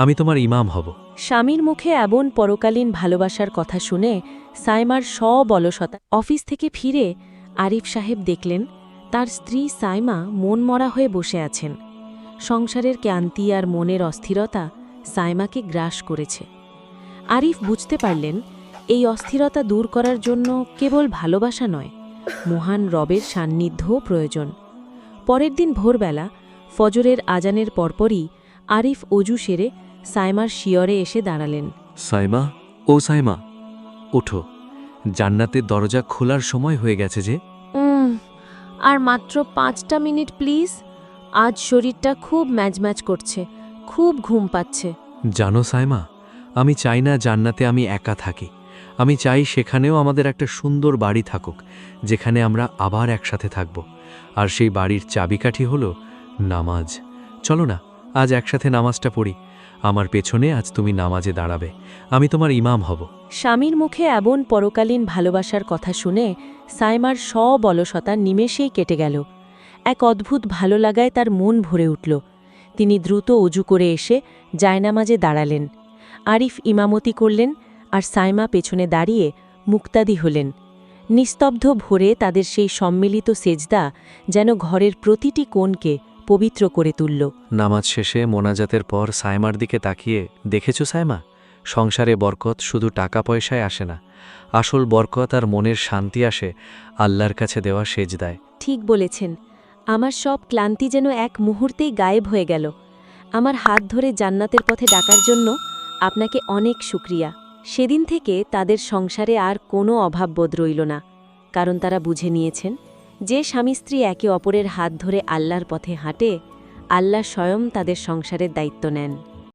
আমি তোমার ইমাম হব। স্বামীর মুখে এমন পরকালীন ভালোবাসার কথা শুনে সাইমার সব অলসতা। অফিস থেকে ফিরে আরিফ সাহেব দেখলেন তার স্ত্রী সাইমা মনমরা হয়ে বসে আছেন। সংসারের ক্লান্তি আর মনের অস্থিরতা সাইমাকে গ্রাস করেছে। আরিফ বুঝতে পারলেন এই অস্থিরতা দূর করার জন্য কেবল ভালোবাসা নয়, মহান রবের সান্নিধ্যও প্রয়োজন। পরের দিন ভোরবেলা ফজরের আজানের পরপরই আরিফ অজু সেরে সাইমার শিয়রে এসে দাঁড়ালেন। সাইমা, ও সাইমা, ওঠো, জান্নাতের দরজা খোলার সময় হয়ে গেছে যে। আর মাত্র 5টা মিনিট প্লিজ। আজ শরীরটা খুব ম্যাজম্যাজ করছে, খুব ঘুম পাচ্ছে। জানো সাইমা, আমি চাই না জান্নাতে আমি একা থাকি। আমি চাই সেখানেও আমাদের একটা সুন্দর বাড়ি থাকুক, যেখানে আমরা আবার একসাথে থাকব। আর সেই বাড়ির চাবিকাঠি হলো নামাজ। চলো না, আজ একসাথে নামাজটা পড়ি। আমার পেছনে আজ তুমি নামাজে দাঁড়াবে, আমি তোমার ইমাম হব। স্বামীর মুখে এমন পরকালীন ভালোবাসার কথা শুনে সাইমার সব অলসতা নিমেষেই কেটে গেল। এক অদ্ভুত ভালো লাগায় তার মন ভরে উঠল। তিনি দ্রুত অজু করে এসে জায়নামাজে দাঁড়ালেন। আরিফ ইমামতি করলেন আর সাইমা পেছনে দাঁড়িয়ে মুক্তাদি হলেন। নিস্তব্ধ ভোরে তাদের সেই সম্মিলিত সেজদা যেন ঘরের প্রতিটি কোণকে পবিত্র করে তুলল। নামাজ শেষে মোনাজাতের পর সাইমার দিকে তাকিয়ে, দেখেছো সাইমা, সংসারে বরকত শুধু টাকা পয়সায় আসে না, আসল বরকত আর মনের শান্তি আসে আল্লাহর কাছে দেওয়া সেজদায়। ঠিক বলেছেন, আমার সব ক্লান্তি যেন এক মুহূর্তেই গায়েব হয়ে গেল। আমার হাত ধরে জান্নাতের পথে ডাকার জন্য আপনাকে অনেক শুকরিয়া। সেদিন থেকে তাদের সংসারে আর কোনো অভাববোধ রইল না, কারণ তারা বুঝে নিয়েছেন যে স্বামী স্ত্রী একে অপরের হাত ধরে আল্লাহর পথে হাঁটে, আল্লাহ স্বয়ং তাদের সংসারের দায়িত্ব নেন।